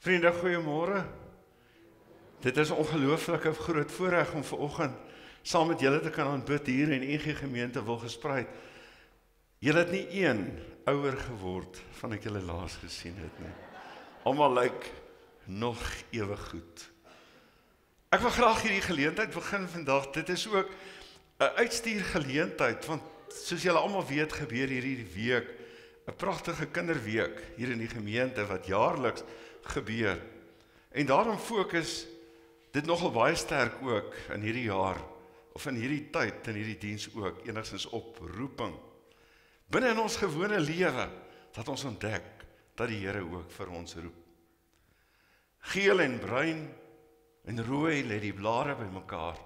Vriende, goeiemôre. Dit is 'n ongelooflike groot voorreg om vanoggend saam met julle te kan aanbid hier in NG Gemeente Wilgespreid. Julle het nie een ouer geword van ek julle laas gesien het nie. Almal lyk nog ewig goed. Ek wil graag hierdie geleentheid begin vandag. Dit is ook 'n uitstuurgeleentheid, want soos julle almal weet, gebeur hierdie week 'n pragtige kinderweek hier in die gemeente wat jaarliks gebeur. En daarom fokus dit nogal baie sterk ook in hierdie jaar, of in hierdie tyd, in hierdie diens ook, enigstens op roeping. Binne in ons gewone lewe, dat ons ontdek, dat die Here ook vir ons roep. Geel en bruin en rooi lê die blare bymekaar.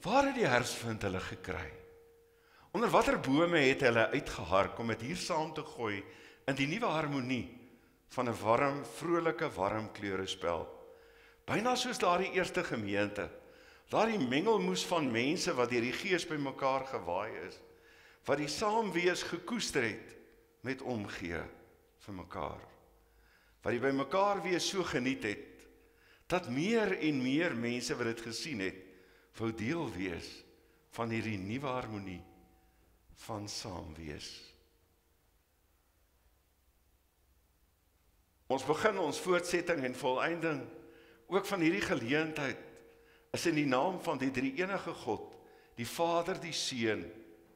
Waar het die herfswind hulle gekry? Onder watter bome het hulle uitgehark om dit hier saam te gooi in die nuwe harmonie van 'n warm, vrolike, warm kleurespel. Byna soos daardie eerste gemeente, daardie mengelmoes van mense wat deur die Gees bymekaar gewaai is, wat die saamwees gekoester het met omgee vir mekaar. Wat die bymekaar wees so geniet het, dat meer en meer mense wat dit gesien het, wou deel wees van hierdie nuwe harmonie van saamwees. Ons begin ons voortsetting en volëinding ook van hierdie geleentheid is in die naam van die drie-enige God, die Vader, die Seun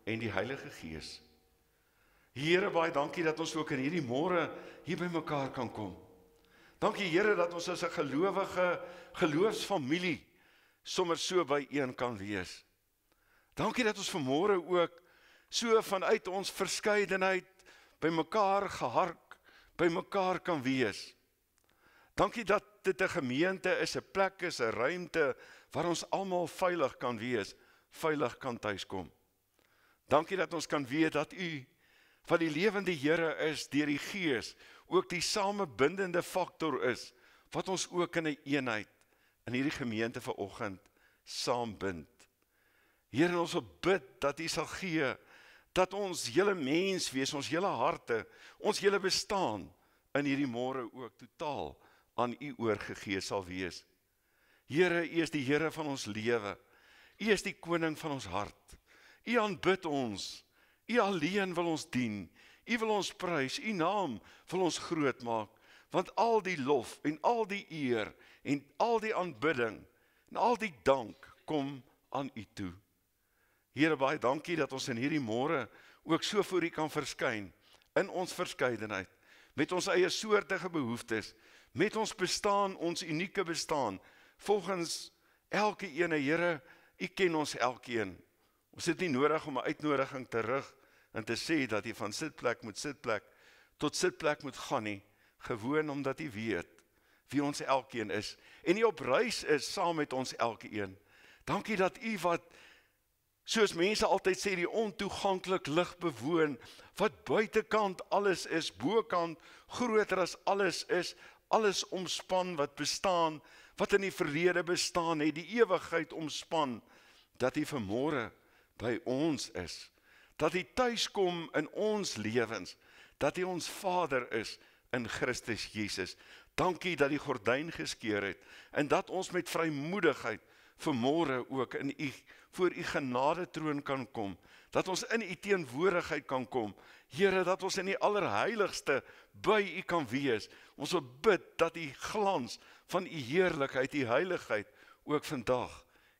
en die Heilige Gees. Here, baie dankie dat ons ook in hierdie môre hier by mekaar kan kom. Dankie Here dat ons as 'n gelowige geloofsfamilie sommer so byeen kan wees. Dankie dat ons vanmôre ook so vanuit ons verskeidenheid by mekaar gehark, by mekaar kan wees. Dankie dat dit 'n gemeente is, 'n plek is, 'n ruimte waar ons almal veilig kan wees, veilig kan tuiskom. Dankie dat ons kan weet dat U, wat die lewende Here is, deur die Gees, ook die samebindende faktor is, wat ons ook in 'n eenheid in hierdie gemeente vanoggend saambind. Here, ons wil bid dat U sal gee, dat ons hele mens wees, ons hele harte, ons hele bestaan in hierdie môre ook totaal aan U oorgegee sal wees. Here, U is die Here van ons lewe. U is die koning van ons hart. U aanbid ons. U alleen wil ons dien. U wil ons prys. U naam wil ons groot maak. Want al die lof en al die eer en al die aanbidding en al die dank kom aan U toe. Here, baie dankie dat ons in hierdie môre ook so voor U kan verskyn, in ons verskeidenheid, met ons eie soortige behoeftes, met ons bestaan, ons unieke bestaan, volgens elke ene. Here, U ken ons elkeen. Ons het nie nodig om 'n uitnodiging te rig en te sê dat U van sitplek moet sitplek tot sitplek moet gaan nie, gewoon omdat U weet wie ons elkeen is, en U op reis is saam met ons elkeen. Dankie dat U wat, soos mense altyd sê, die ontoeganklik lig bewoon, wat buitekant alles is, bokant groter as alles is, alles omspan wat bestaan, wat in die verlede bestaan het, die ewigheid omspan, dat U vanmôre by ons is, dat U tuiskom in ons lewens, dat U ons Vader is in Christus Jesus. Dankie dat die gordyn geskeur het, en dat ons met vrymoedigheid vanmôre ook in U, voor U genade troon kan kom, dat ons in U teenwoordigheid kan kom, Here, dat ons in die allerheiligste by U kan wees. Ons wil bid dat die glans van U heerlikheid, U heiligheid, ook vandag,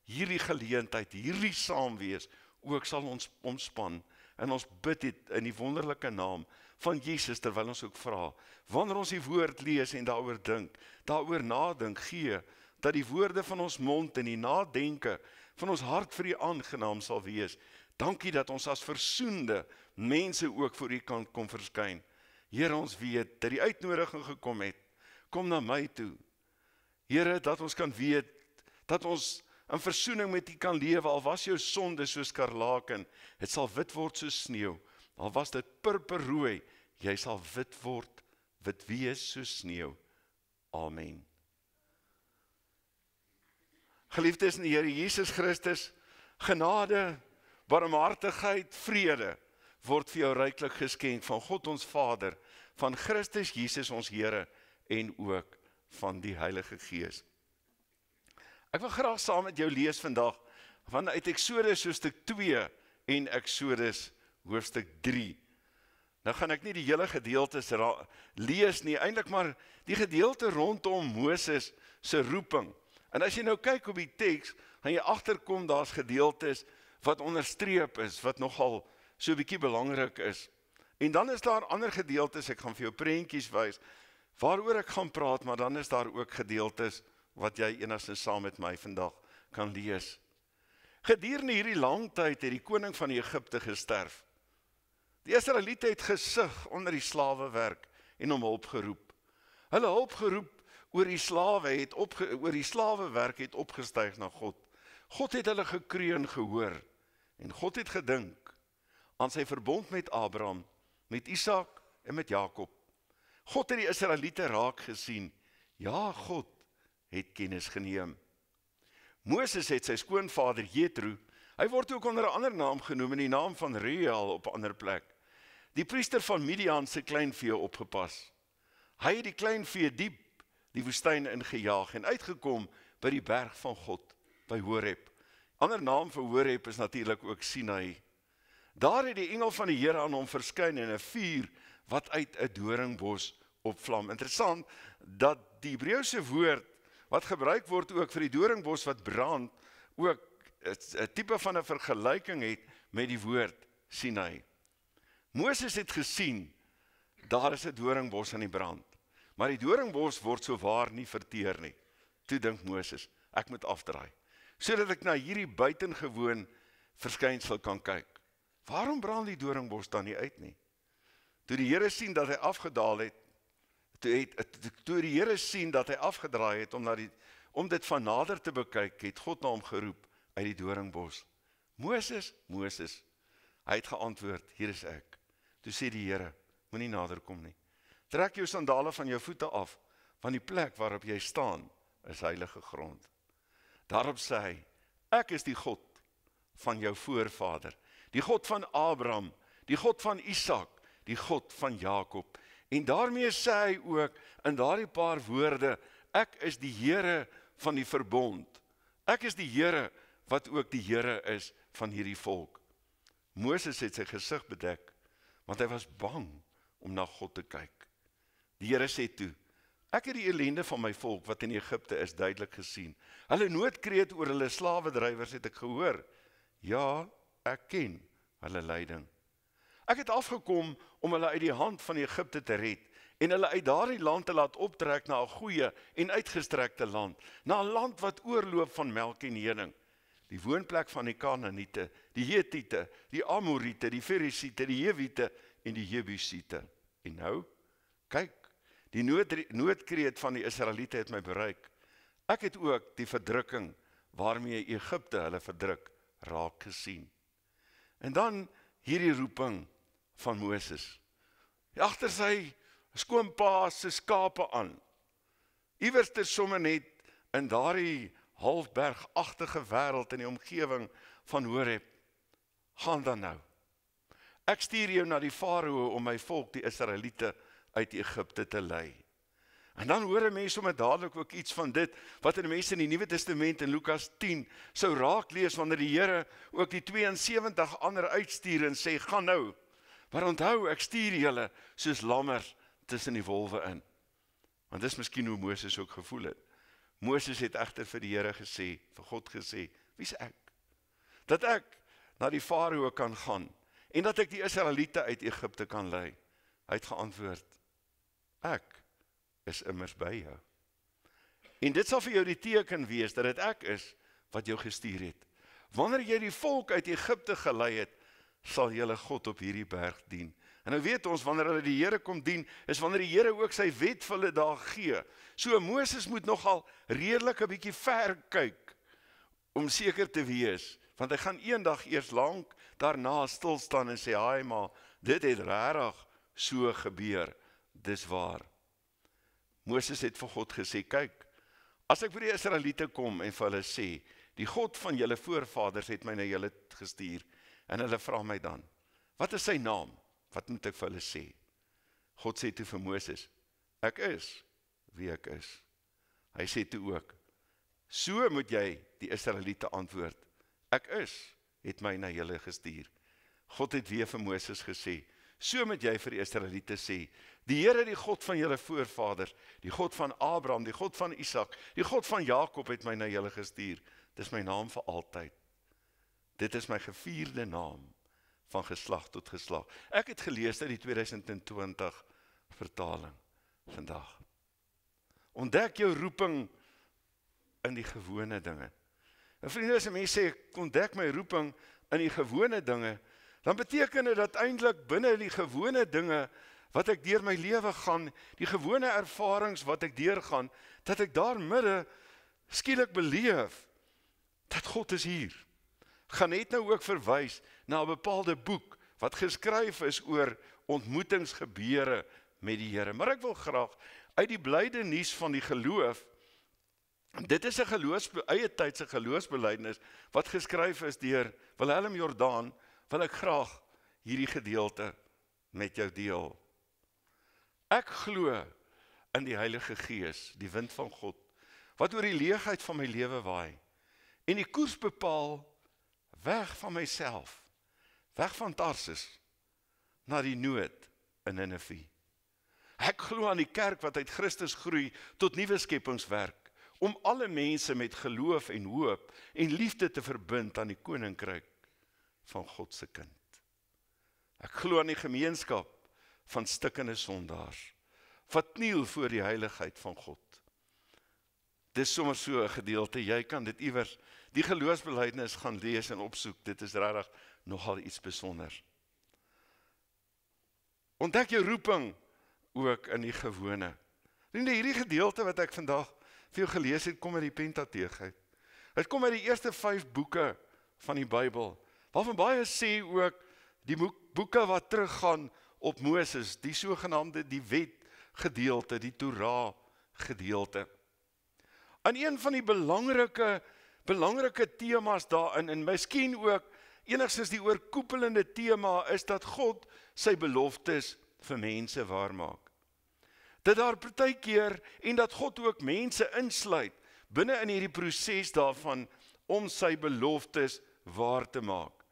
hierdie geleentheid, hierdie saamwees, ook sal ons omspan. En ons bid dit in die wonderlike naam van Jesus, terwyl ons ook vra, wanneer ons die woord lees en daaroor dink, daaroor nadink, gee, dat die woorde van ons mond en die nadenke van ons hart vir U aangenaam sal wees. Dankie dat ons as versoende mense ook voor U kan kom verskyn. Here, ons weet dat die uitnodiging gekom het, kom na my toe. Here, dat ons kan weet, dat ons in versoening met U kan lewe, al was jou sonde soos skarlaken, het sal wit word soos sneeu, al was dit purperrooi, jy sal wit word, wit wees soos sneeu. Amen. Geliefdes in die Here Jesus Christus, genade, barmhartigheid, vrede, word vir jou ryklik geskenk van God ons Vader, van Christus Jesus ons Here en ook van die Heilige Gees. Ek wil graag saam met jou lees vandag vanuit Eksodus hoofstuk 2 en Eksodus hoofstuk 3. Nou gaan ek nie die hele gedeelte lees nie, eintlik maar die gedeelte rondom Moses se roeping. En as jy nou kyk op die teks, gaan jy agterkom daar's gedeeltes wat onderstreep is, wat nogal so 'n bietjie belangrik is. En dan is daar ander gedeeltes, ek gaan vir jou prentjies wys, waaroor ek gaan praat, maar dan is daar ook gedeeltes wat jy enigstens saam met my vandag kan lees. Gedurende hierdie lang tyd het die koning van Egipte gesterf. Die Israeliete het gesug onder die slawewerk en om hulp geroep. Hulle hulp geroep oor die slawewerk het opgestyg na God. God het hulle gekreun gehoor en God het gedink aan sy verbond met Abraham, met Isak en met Jakob. God het die Israeliete raak gesien. Ja, God het kennis geneem. Moses het sy skoonvader Jethro, hy word ook onder 'n ander naam genoem in die naam van Reuel op 'n ander plek, die priester van Midian se kleinvee opgepas. Hy het die kleinvee diep die woestyn ingejaag en uitgekom by die berg van God, by Horeb. Ander naam vir Horeb is natuurlik ook Sinai. Daar het die engel van die Here aan hom verskyn in 'n vuur wat uit 'n doringbos opvlam. Interessant dat die Hebreëse woord wat gebruik word ook vir die doringbos wat brand, ook 'n tipe van 'n vergelyking het met die woord Sinai. Moses het gesien, daar is 'n doringbos aan die brand, maar die doringbos word so waar nie verteer nie. Toe dink Moses, ek moet afdraai, sodat ek na hierdie buitengewoon verskynsel kan kyk. Waarom brand die doringbos dan nie uit nie? Toe die Here sien dat hy afgedaal het, toe die Here sien dat hy afgedraai het om dit van nader te bekyk, het God na hom geroep uit die doringbos. Moses, Moses. Hy het geantwoord, hier is ek. Toe sê die Here, moenie nader kom nie. Trek jou sandale van jou voete af, want die plek waarop jy staan is heilige grond. Daarop sê hy, ek is die God van jou voorvader, die God van Abraham, die God van Isak, die God van Jakob. En daarmee sê hy ook in daardie paar woorde, ek is die Here van die verbond. Ek is die Here wat ook die Here is van hierdie volk. Moses het sy gesig bedek, want hy was bang om na God te kyk. Die Here sê toe, ek het die ellende van my volk wat in Egipte is duidelik gesien. Hulle noodkreet oor hulle slawedrywers het ek gehoor. Ja, ek ken hulle lyding. Ek het afgekom om hulle uit die hand van Egipte te red en hulle uit daardie land te laat optrek na 'n goeie en uitgestrekte land, na 'n land wat oorloop van melk en honing. Die woonplek van die Kanaaniete, die Hetiete, die Amoriete, die Ferisiete, die Hewiete en die Jebusiete. En nou, kyk, die noodkreet van die Israeliete het my bereik. Ek het ook die verdrukking waarmee Egipte hulle verdruk raak gesien. En dan hierdie roeping van Moses. Agter sy skoonpa se skape aan. Iewers te sommer net in daardie halfbergagtige wêreld in die omgewing van Horeb. Gaan dan nou. Ek stuur jou na die farao om my volk die Israeliete uit Egipte te lei. En dan hoor mense sommer dadelik ook iets van dit wat in mense in die Nuwe Testament in Lukas 10 sou raak lees wanneer die Here ook die 72 ander uitstuur en sê gaan nou. Maar onthou, ek stuur julle soos lammers tussen die wolwe in. Want dis miskien hoe Moses ook gevoel het. Moses het egter vir die Here gesê, vir God gesê, wie's ek? Dat ek na die farao kan gaan en dat ek die Israeliete uit Egipte kan lei. Hy het geantwoord, ek is immers by jou. En dit sal vir jou die teken wees dat dit ek is wat jou gestuur het. Wanneer jy die volk uit Egipte gelei het, sal julle God op hierdie berg dien. En nou weet ons, wanneer hulle die Here kom dien, is wanneer die Here ook sy wet vir hulle daar gee. So Moses moet nogal redelik 'n bietjie ver kyk, om seker te wees, want hy gaan eendag eers lank daarna stil staan en sê, haai maar, dit het regtig so gebeur, dis waar. Moses het vir God gesê, kyk, as ek vir die Israeliete kom en vir hulle sê, die God van julle voorvaders het my na julle gestuur, en hulle vra my dan, wat is sy naam? Wat moet ek vir hulle sê? God sê toe vir Moses, ek is wie ek is. Hy sê toe ook, so moet jy die Israeliete antwoord, ek het my na julle gestuur. God het weer vir Moses gesê, so moet jy vir die Israeliete sê, die Here, die God van julle voorvaders, die God van Abraham, die God van Isak, die God van Jakob het my na julle gestuur. Dis my naam vir altyd. Dit is my gevierde naam van geslag tot geslag. Ek het gelees uit die 2020 vertaling vandag. Ontdek jou roeping in die gewone dinge. En vriende, as 'n mens sê, ek ontdek my roeping in die gewone dinge, dan beteken dit dat eintlik binne die gewone dinge wat ek deur my lewe gaan, die gewone ervarings wat ek deurgaan, dat ek daar midde skielik beleef dat God is hier. Gaan net nou ook verwys na 'n bepaalde boek wat geskryf is oor ontmoetingsgebeure met die Here. Maar ek wil graag uit die blyde nuus van die geloof, dit is 'n eie tydse geloofsbelydenis wat geskryf is deur Willem Jordaan, wil ek graag hierdie gedeelte met jou deel. Ek glo in die Heilige Gees, die wind van God, wat oor die leegheid van my lewe waai, en die koers bepaal weg van myself, weg van Tarsus, na die nood in Ninive. Ek glo aan die kerk wat uit Christus groei tot nuwe skepingswerk, om alle mense met geloof en hoop en liefde te verbind aan die koninkryk van God se kind. Ek glo aan die gemeenskap van stikkende sondaars, wat kniel voor die heiligheid van God. Dis sommer so 'n gedeelte, jy kan dit iewers, die geloofsbelydenis gaan lees en opsoek, dit is regtig nogal iets besonders. Ontdek jou roeping ook in die gewone. Vriende, hierdie gedeelte wat ek vandag vir jou gelees het, kom uit die Pentateeg uit. Het kom uit die eerste 5 boeke van die Bybel, waarvan baie sê ook die boeke wat teruggaan op Moses, die sogenaamde die wet gedeelte, die Torah gedeelte. En een van die belangrike temas daarin, en miskien ook enigstens die oorkoepelende tema, is dat God sy beloftes vir mense waarmaak. Dat daar partykeer, en dat God ook mense insluit, binne in hierdie proses daarvan, om sy beloftes waar te maak.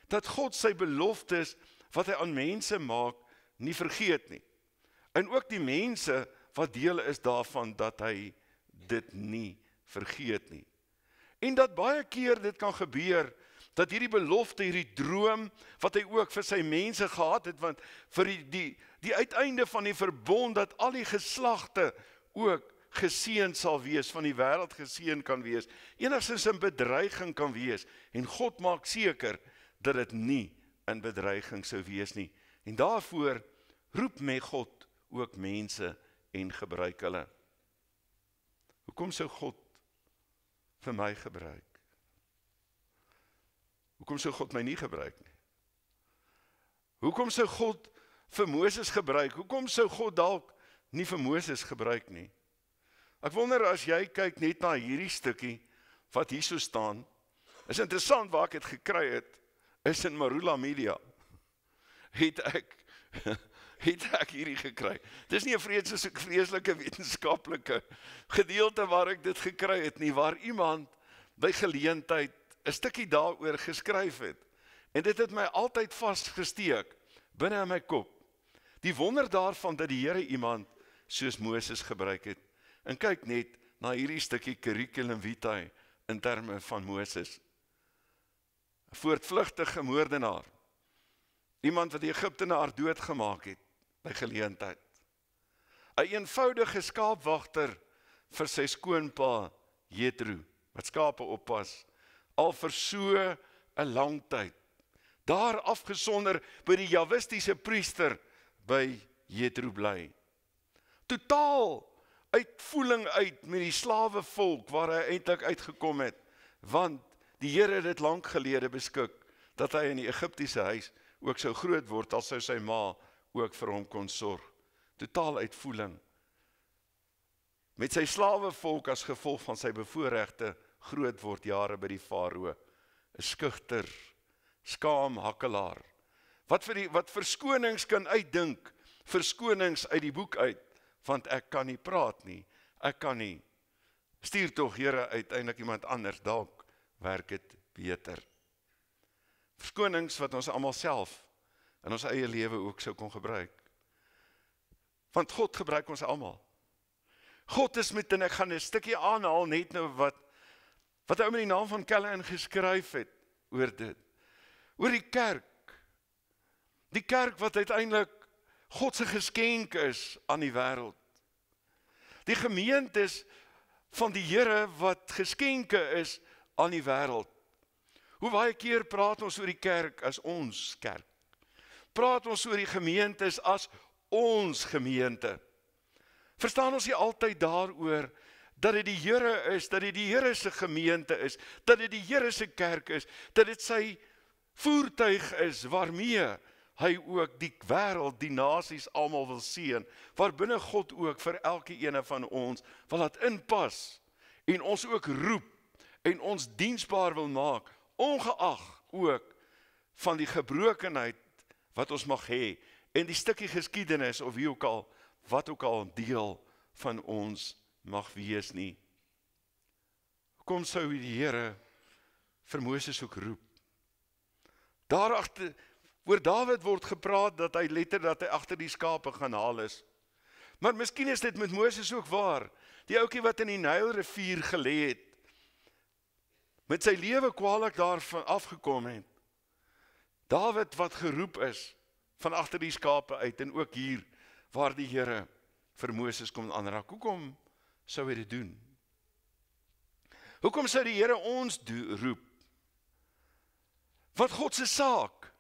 Dat God sy beloftes, wat hy aan mense maak, nie vergeet nie. En ook die mense, wat deel is daarvan, dat hy dit nie vergeet nie. En dat baie keer dit kan gebeur, dat hierdie belofte, hierdie droom, wat hy ook vir sy mense gehad het, want vir die uiteinde van die verbond, dat al die geslagte ook geseën sal wees, van die wêreld geseën kan wees, enigstens in bedreiging kan wees, en God maak seker, dat dit nie in bedreiging sou wees nie. En daarvoor roep met God ook mense en gebruik hulle. Hoekom sou God vir my gebruik? Hoekom sou God my nie gebruik nie? Hoekom sou God vir Moses gebruik? Hoekom sou God dalk nie vir Moses gebruik nie? Ek wonder as jy kyk net na hierdie stukkie wat hier so staan, is interessant waar ek het gekry het, is in Marula Media. Het ek hierdie gekry. Dis nie 'n vreeslike wetenskaplike gedeelte waar ek dit gekry het nie, waar iemand by geleentheid 'n stukkie daaroor geskryf het. En dit het my altyd vasgesteek binne in my kop. Die wonder daarvan dat die Here iemand soos Moses gebruik het. En kyk net na hierdie stukkie curriculum vitae in terme van Moses. 'n Voortvlugtige moordenaar. Iemand wat die Egiptenaar doodgemaak het by geleentheid. 'n eenvoudige skaapwagter vir sy skoonpa Jethro, wat skape oppas, al vir so 'n lang tyd. Daar afgesonder by die Jawistiese priester by Jethro bly. Totaal uitvoering uit met die slawevolk waar hy eintlik uitgekom het, want die Here het dit lank gelede beskik, dat hy in die Egiptiese huis ook sou groot word, al sou sy ma ook vir hom kon sorg. Totaal uitvoering. Met sy slawevolk as gevolg van sy bevoorregte groot word jare by die farao, 'n skugter, skaam hakkelaar, wat verskonings kan uitdink, verskonings uit die boek uit, want ek kan nie praat nie, ek kan nie Stuur tog, Here, uiteindelik iemand anders, dalk werk dit beter. Verskonings wat ons almal self in ons eie lewe ook sou kon gebruik. Want God gebruik ons almal. God is met, en ek gaan 'n stukkie aanhaal net nou wat hy met die naam van Kellen geskryf het oor dit. Oor die kerk. Die kerk wat uiteindelik God se geskenk is aan die wêreld. Die gemeentes van die Here wat geskenke is aan die wêreld. Hoe baie keer praat ons oor die kerk as ons kerk? Praat ons oor die gemeentes as ons gemeente? Verstaan ons nie altyd daaroor dat dit die Here is, dat dit die Here se gemeente is, dat dit die Here se kerk is, dat dit sy voertuig is waarmee hy ook die wêreld, die nasies almal wil seën, waarbinne God ook vir elke ene van ons wil laat inpas en ons ook roep en ons diensbaar wil maak, ongeag ook van die gebrokenheid wat ons mag hê en die stukkie geskiedenis of wie ook al, wat ook al deel van ons mag wees nie. Kom sou die Here vir Moses ook roep. Daarachter oor Dawid word gepraat dat hy agter die skape gaan haal is. Maar miskien is dit met Moses ook waar. Die ouetjie wat in die Nylrivier gelê het, met sy lewe kwaliek daarvan afgekom het. Dawid wat geroep is van agter die skape uit en ook hier waar die Here vir Moses kom aanraak. Hoekom sou hy dit doen? Hoekom sou die Here ons roep? Wat God se saak?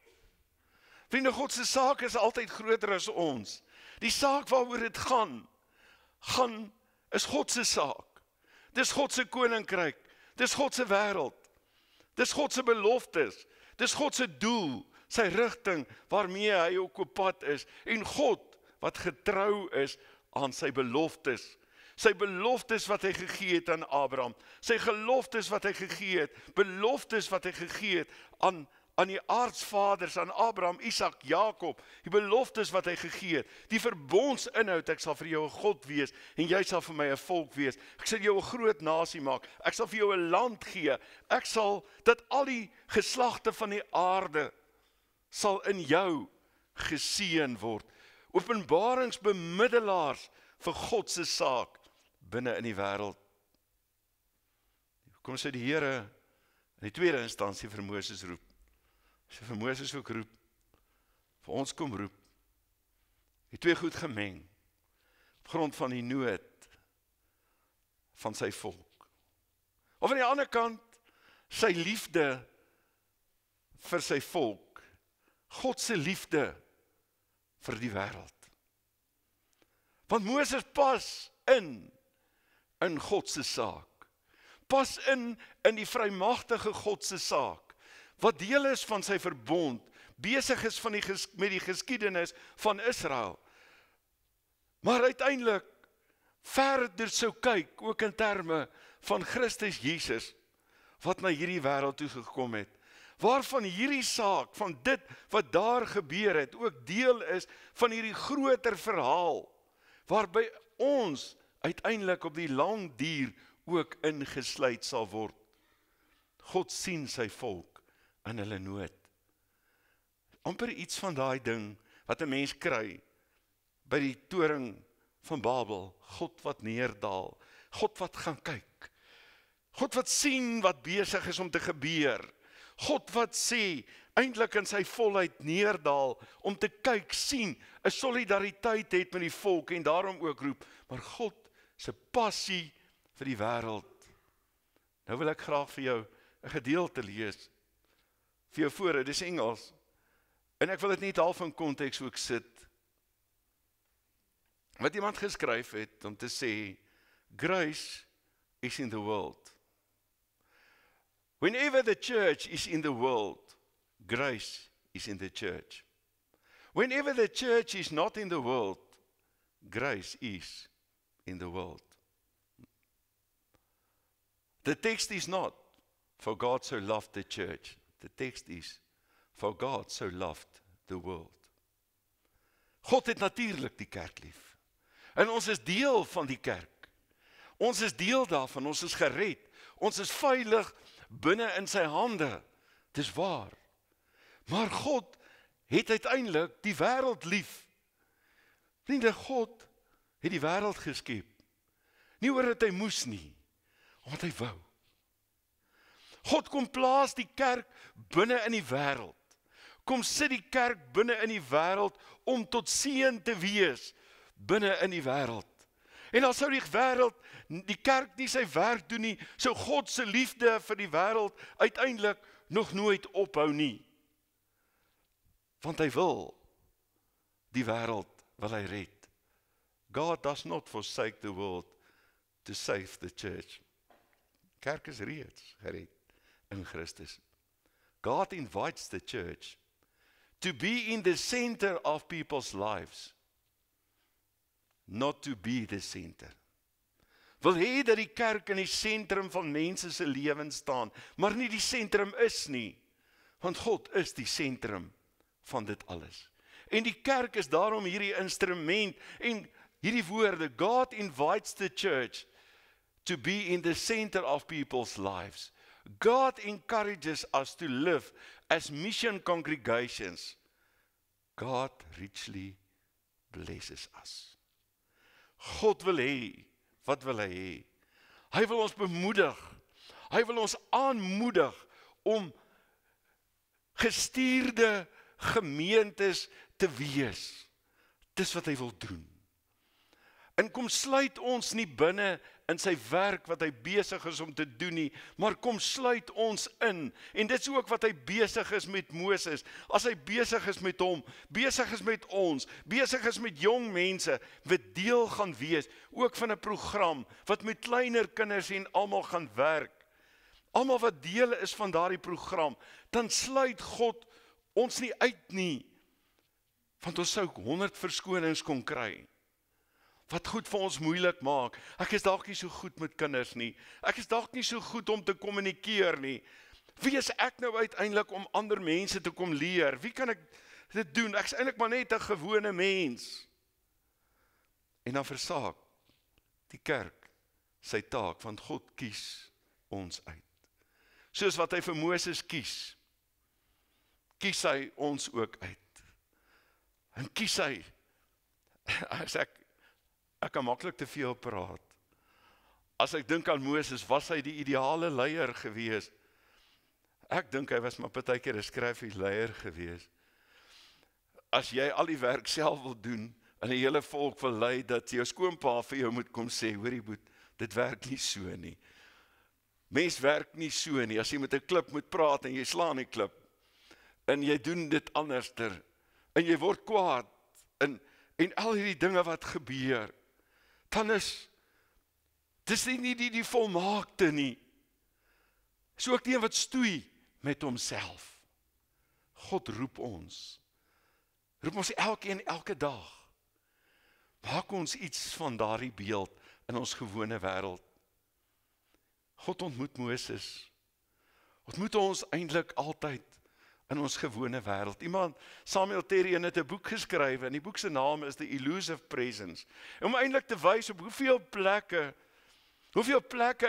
Vriende, God se saak is altyd groter as ons. Die saak waaroor dit gaan is God se saak. Dis God se koninkryk. Dis God se wêreld. Dis God se beloftes. Dis God se doel, sy rigting waarmee hy ook op pad is. En God wat getrou is aan sy beloftes. Sy beloftes wat hy gegee het aan Abraham. Sy geloftes wat hy gegee het. Beloftes wat hy gegee het aan die aardsvaders, aan Abraham, Isak, Jakob, die beloftes wat hy gegee het, die verbondsinhoud, ek sal vir jou 'n God wees, en jy sal vir my 'n volk wees, ek sal jou 'n groot nasie maak, ek sal vir jou 'n land gee, ek sal, dat al die geslagte van die aarde, sal in jou geseën word, openbaringsbemiddelaars vir God se saak, binne in die wêreld. Kom sê die Here, in die tweede instansie vir Moses roep, as hy vir Moses ook roep, vir ons kom roep, die twee goed gemeng, op grond van die nood van sy volk. Of aan die ander kant, sy liefde vir sy volk, God se liefde vir die wêreld. Want Moses pas in God se saak, pas in die vrymagtige God se saak, wat deel is van sy verbond, besig is met die geskiedenis van Israel. Maar uiteindelik verder sou kyk, ook in terme van Christus Jesus, wat na hierdie wêreld toe gekom het, waarvan hierdie saak, van dit wat daar gebeur het, ook deel is van hierdie groter verhaal, waarby ons uiteindelik op die lang duur ook ingesluit sal word. God sien sy volk in hulle nood. Amper iets van daai ding wat 'n mens kry by die toring van Babel, God wat neerdal, God wat gaan kyk, God wat sien wat besig is om te gebeur, God wat sê, eintlik in sy volheid neerdal, om te kyk, sien, 'n solidariteit het met die volk, en daarom ook roep, maar God se passie vir die wêreld. Nou wil ek graag vir jou 'n gedeelte lees, vir jou voor, dit is Engels, en ek wil dit net half in konteks ook sit, wat iemand geskryf het, om te sê, grace is in the world. Whenever the church is in the world, grace is in the church. Whenever the church is not in the world, grace is in the world. The text is not, for God so loved the church. The text is, for God so loved the world. God het natuurlik die kerk lief. En ons is deel van die kerk. Ons is deel daarvan, ons is gered. Ons is veilig binne in sy hande. Dis waar. Maar God het uiteindelik die wêreld lief. Vriende, God het die wêreld geskep. Nie omdat hy moes nie, omdat hy wou. God kom plaas die kerk binne in die wêreld. Kom sit die kerk binne in die wêreld om tot seën te wees binne in die wêreld. En dan sou die kerk nie sy werk doen nie, sou God se liefde vir die wêreld uiteindelik nog nooit ophou nie. Want hy wil die wêreld wil hy red. God does not forsake the world to save the church. Kerk is reeds gered in Christus. God invites the church to be in the center of people's lives, not to be the center. Wil hê dat die kerk in die sentrum van mense se lewens staan, maar nie die sentrum is nie, want God is die sentrum van dit alles. En die kerk is daarom hierdie instrument en hierdie woorde, God invites the church to be in the center of people's lives. God encourages us to live as mission congregations. God richly blesses us. God wil hê, wat wil hy hê? Hy wil ons bemoedig. Hy wil ons aanmoedig om gestuurde gemeentes te wees. Dis wat hy wil doen. En kom sluit ons nie binne in sy werk wat hy besig is om te doen nie, maar kom sluit ons in. En dit is ook wat hy besig is met Moses. As hy besig is met hom, besig is met ons, besig is met jong mense, wat deel gaan wees, ook van 'n program, wat met kleiner kinders en almal gaan werk. Almal wat deel is van daardie program, dan sluit God ons nie uit nie, want ons sou 100 verskonings kon kry. Wat goed vir ons moeilik maak. Ek is dalk nie so goed met kinders nie. Ek is dalk nie so goed om te kommunikeer nie. Wie is ek nou uiteindelik om ander mense te kom leer? Wie kan ek dit doen? Ek is eintlik maar net 'n gewone mens. En dan versaak die kerk sy taak, want God kies ons uit. Soos wat hy vir Moses kies hy ons ook uit. En kies hy, as ek kan maklik te veel praat. As ek dink aan Moses, was hy die ideale leier gewees. Ek dink hy was maar partykeer 'n skryfie leier gewees. As jy al die werk self wil doen, en die hele volk wil lei, dat jou skoonpa vir jou moet kom sê, hoorie boet, dit werk nie so nie. Mens werk nie so nie, as jy met 'n klip moet praat, en jy slaan die klip, en jy doen dit anderster, en jy word kwaad, en al hierdie dinge wat gebeur, dan dis nie die volmaakte nie. Is ook die een wat stoei met homself. God roep ons elkeen elke dag. Maak ons iets van daardie beeld in ons gewone wêreld. God ontmoet Moses. Ontmoet ons eintlik altyd in ons gewone wêreld. Samuel Terry het 'n boek geskryf en die boek se naam is The Elusive Presence. Om eintlik te wys op hoeveel plekke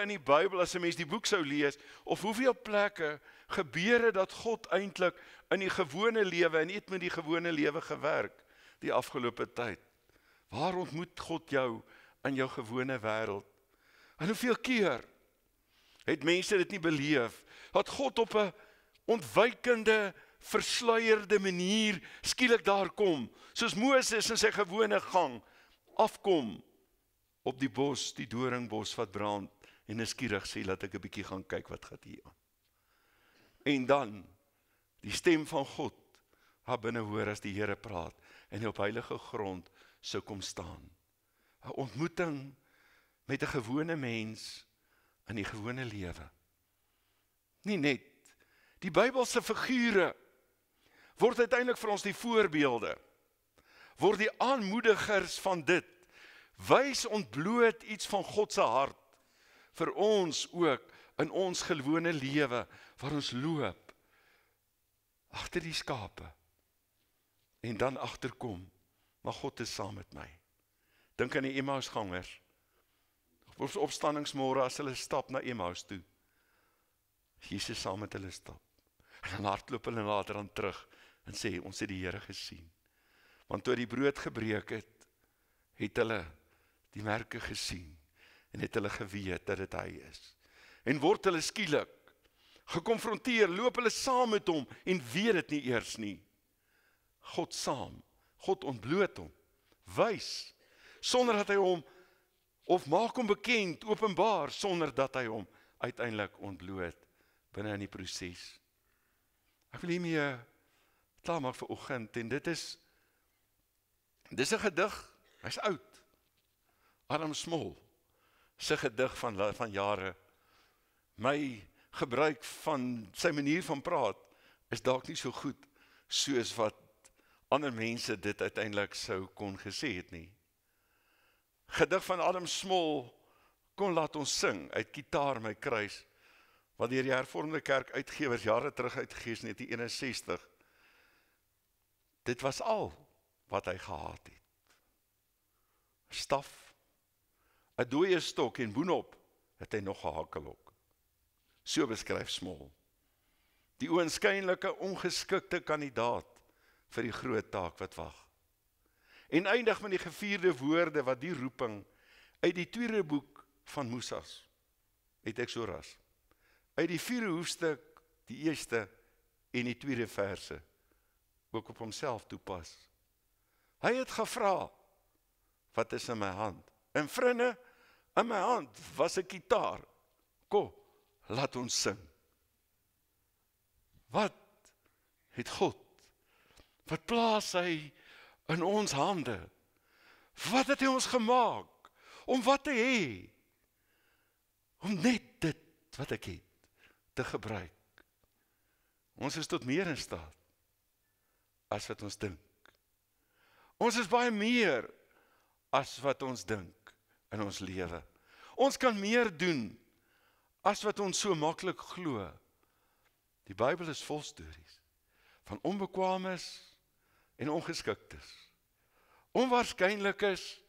in die Bybel, as 'n mens die boek sou lees, of hoeveel plekke gebeur het dat God eintlik in die gewone lewe, en nie met die gewone lewe gewerk die afgelope tyd. Waar ontmoet God jou in jou gewone wêreld? En hoeveel keer het mense dit nie beleef, dat God op 'n ontwykende, versluierde manier skielik daar kom, soos Moses in sy gewone gang, afkom op die bos, die doringbos wat brand, en nuuskierig sê, laat ek 'n bietjie gaan kyk wat gaan hier aan. En dan, die stem van God, daar binne hoor as die Here praat, en op heilige grond sou kom staan. 'n Ontmoeting met 'n gewone mens in die gewone lewe. Nie net die Bybelse figure word uiteindelik vir ons die voorbeelde, word die aanmoedigers van dit, wys ontbloot iets van God se hart, vir ons ook in ons gewone lewe, waar ons loop, agter die skape, en dan agterkom, maar God is saam met my. Dink aan die Emmausgangers, op Op opstandingsmôre as hulle stap na Emmaus toe, Jesus saam met hulle stap. En dan hardloop hulle later aan terug en sê, ons het die Here gesien. Want toe die brood gebreek het, het hulle die merke gesien en het hulle geweet dat dit hy is. En word hulle skielik gekonfronteer, loop hulle saam met hom en weet dit nie eers nie. God saam, God ontbloot hom, wys, sonder dat hy hom, of maak hom bekend, openbaar, sonder dat hy hom uiteindelik ontbloot binne in die proses. Ek wil hiermee klaar maak vir oggend, en dis 'n gedig, hy's oud. Adam Smol, sy gedig van jare. My gebruik van sy manier van praat is dalk nie so goed soos wat ander mense dit uiteindelik sou kon gesê het nie. Gedig van Adam Smol kon laat ons sing uit Gitaar my kruis, wat deur die Hervormde Kerk uitgewers jare terug uitgegee is in 1961. Dit was al wat hy gehad het. Staf, 'n dooie stok en boonop het hy nog 'n hakelhok. So beskryf Smol. Die oënskynlike ongeskikte kandidaat vir die groot taak wat wag. En eindig met die gevierde woorde wat die roeping uit die tweede boek van Moses, uit Exodus, uit die 4 hoofstuk, die eerste en die tweede verse, ook op homself toepas. Hy het gevra, wat is in my hand? En vriende, in my hand was 'n gitaar. Kom, laat ons sing. Wat het God? Wat plaas hy in ons hande? Wat het hy ons gemaak? Om wat te hê? Om net dit wat ek het te gebruik. Ons is tot meer in staat as wat ons dink. Ons is baie meer as wat ons dink in ons lewe. Ons kan meer doen as wat ons so maklik glo. Die Bybel is vol stories van onbekwaames en ongeskiktes, onwaarskynlikes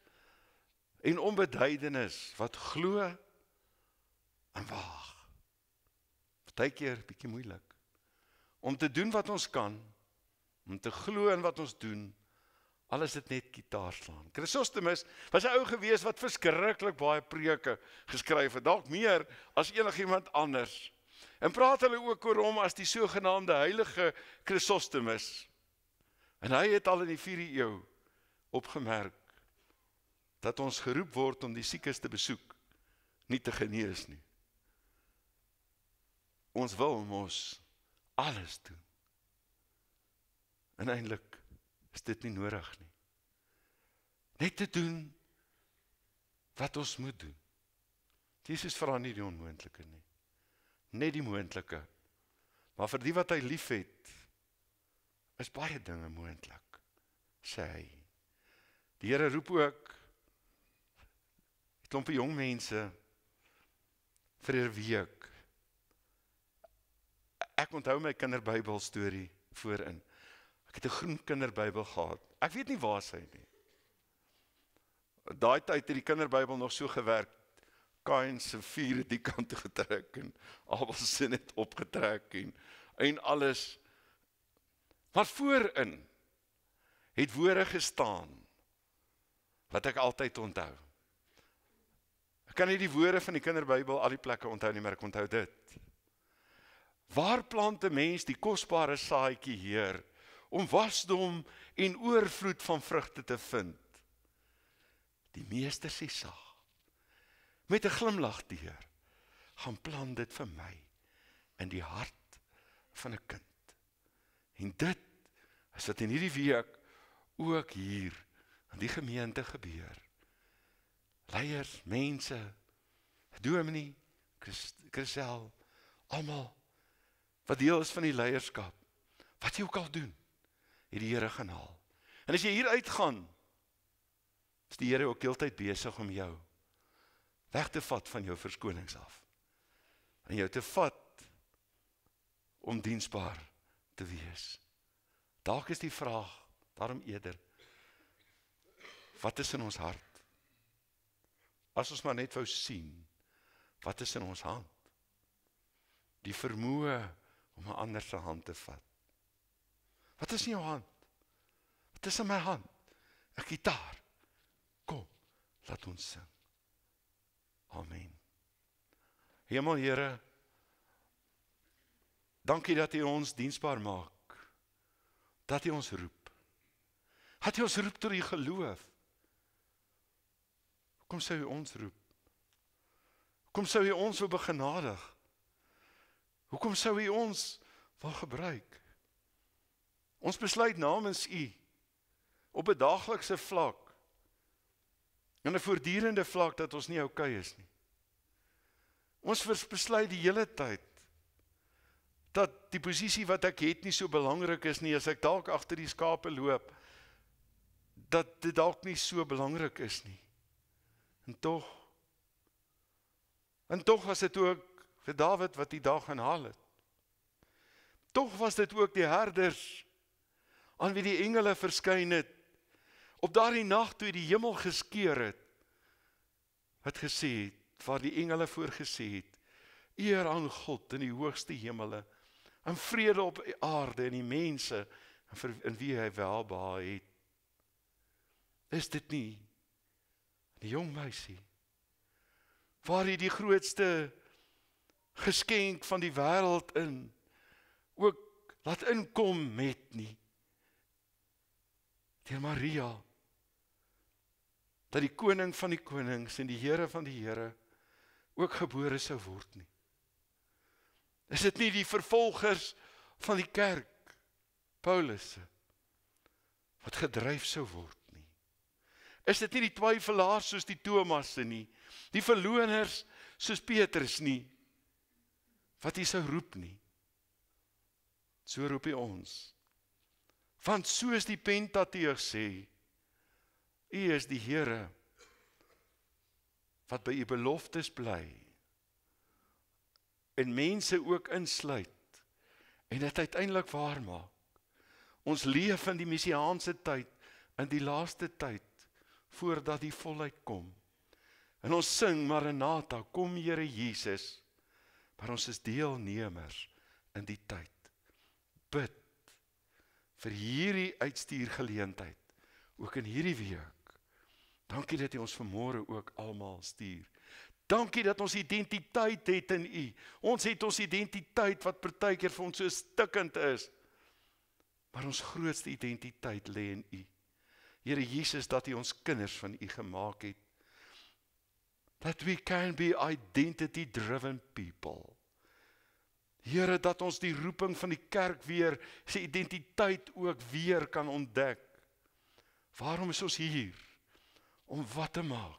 en onbeduidenis wat glo en waag. Partykeer bietjie moeilik om te doen wat ons kan, om te glo in wat ons doen, al is dit net gitaar slaan. Chrysostomus was 'n ou gewees wat verskriklik baie preke geskryf het, dalk meer as enigiemand anders. En praat hulle ook oor hom as die sogenaamde heilige Chrysostomus. En hy het al in die 4de eeu opgemerk dat ons geroep word om die siekes te besoek, nie te genees nie. Ons wil mos alles doen. En eintlik is dit nie nodig nie. Net te doen wat ons moet doen. Jesus vra nie die onmoontlike nie. Net die moontlike. Maar vir die wat hy lief het, is baie dinge moontlik, sê hy. Die Here roep ook 'n klompie jong mense vir 'n week. Ek onthou my kinderbybel storie voorin. Ek het 'n groen kinderbybel gehad. Ek weet nie waar sy nie. Daai tyd het die kinderbybel nog so gewerk. Kain se 4 die kant toe getrek en Abel se net opgetrek en alles. Maar voorin het woorde gestaan wat ek altyd onthou. Ek kan nie die woorde van die kinderbybel al die plekke onthou nie, maar ek onthou dit. Waar plant 'n mens die kosbare saadjie, Heer, om wasdom en oorvloed van vrugte te vind? Die meester sê sag, met 'n glimlag, die Heer, gaan plant dit vir my in die hart van 'n kind. En dit is wat in hierdie week ook hier in die gemeente gebeur. Leiers, mense, dominee, Christel, almal wat deel is van die leierskap, wat jy ook al doen, het die Here gaan haal. En as jy hier uitgaan, is die Here ook heeltyd besig om jou weg te vat van jou verskonings af. En jou te vat om diensbaar te wees. Dalk is die vraag, daarom eerder, wat is in ons hart? As ons maar net wou sien, wat is in ons hand? Die vermoë om 'n ander se hand te vat. Wat is in jou hand? Wat is in my hand? 'n Gitaar. Kom, laat ons sing. Amen. Hemel Here, dankie dat U ons diensbaar maak, dat U ons roep, dat U ons roep tot U geloof. Hoekom sou U ons roep? Hoekom sou U ons wil begenadig? Hoekom sou U ons wil gebruik? Ons besluit namens U, op 'n daaglikse vlak, en 'n voortdurende vlak, dat ons nie oukei is nie. Ons besluit die hele tyd, dat die posisie wat ek het nie so belangrik is nie, as ek dalk agter die skape loop, dat dit dalk nie so belangrik is nie. En tog was dit ook vir Dawid wat die dag gaan haal het. Tog was dit ook die herders, aan wie die engele verskyn het, op daardie nag toe die hemel geskeur het, wat gesê het, waar die engele voorgesê het, eer aan God in die hoogste hemele, en vrede op aarde en die mense, in wie hy welbehae het. Is dit nie die jong meisie, waar hy die grootste geskenk van die wêreld in, ook laat inkom met nie, deur Maria, dat die koning van die konings en die Here van die Here ook gebore sou word nie. Is dit nie die vervolgers van die kerk, Paulus, wat gedryf sou word nie? Is dit nie die twyfelaars soos die Thomasse nie, die verlooners soos Petrus nie, wat hy sou roep nie? So roep hy ons. Want soos die Pentateug sê, U is die Here, wat by U beloftes bly, en mense ook insluit, en dit uiteindelik waar maak. Ons leef in die messiaanse tyd, in die laaste tyd, voordat die volheid kom. En ons sing Maranatha, kom Here Jesus, maar ons is deelnemers in die tyd. Bid vir hierdie uitstuurgeleentheid, ook in hierdie week. Dankie dat U ons vanmôre ook almal stuur. Dankie dat ons identiteit het in U. Ons het ons identiteit wat partykeer vir ons so stikkend is. Maar ons grootste identiteit lê in U. Here Jesus, dat U ons kinders van U gemaak het. That we can be identity-driven people. Here, dat ons die roeping van die kerk weer, sy identiteit ook weer kan ontdek. Waarom is ons hier? Om wat te maak?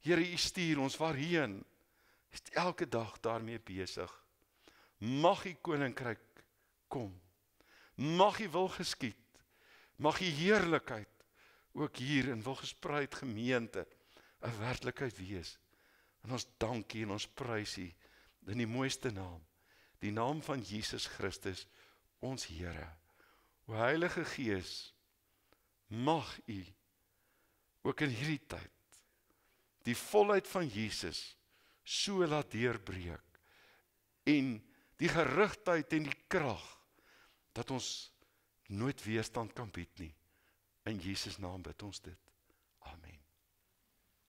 Here, U stuur ons waarheen? Is elke dag daarmee besig. Mag U koninkryk kom. Mag U wil geskied. Mag U heerlikheid ook hier in Wilgespreid gemeente 'n werklikheid wees. En ons dankie en ons prys U in die mooiste naam, die naam van Jesus Christus, ons Here. O Heilige Gees, mag U ook in hierdie tyd die volheid van Jesus so laat deurbreek en die gerigtheid en die krag dat ons nooit weerstand kan bied nie. In Jesus naam bid ons dit. Amen.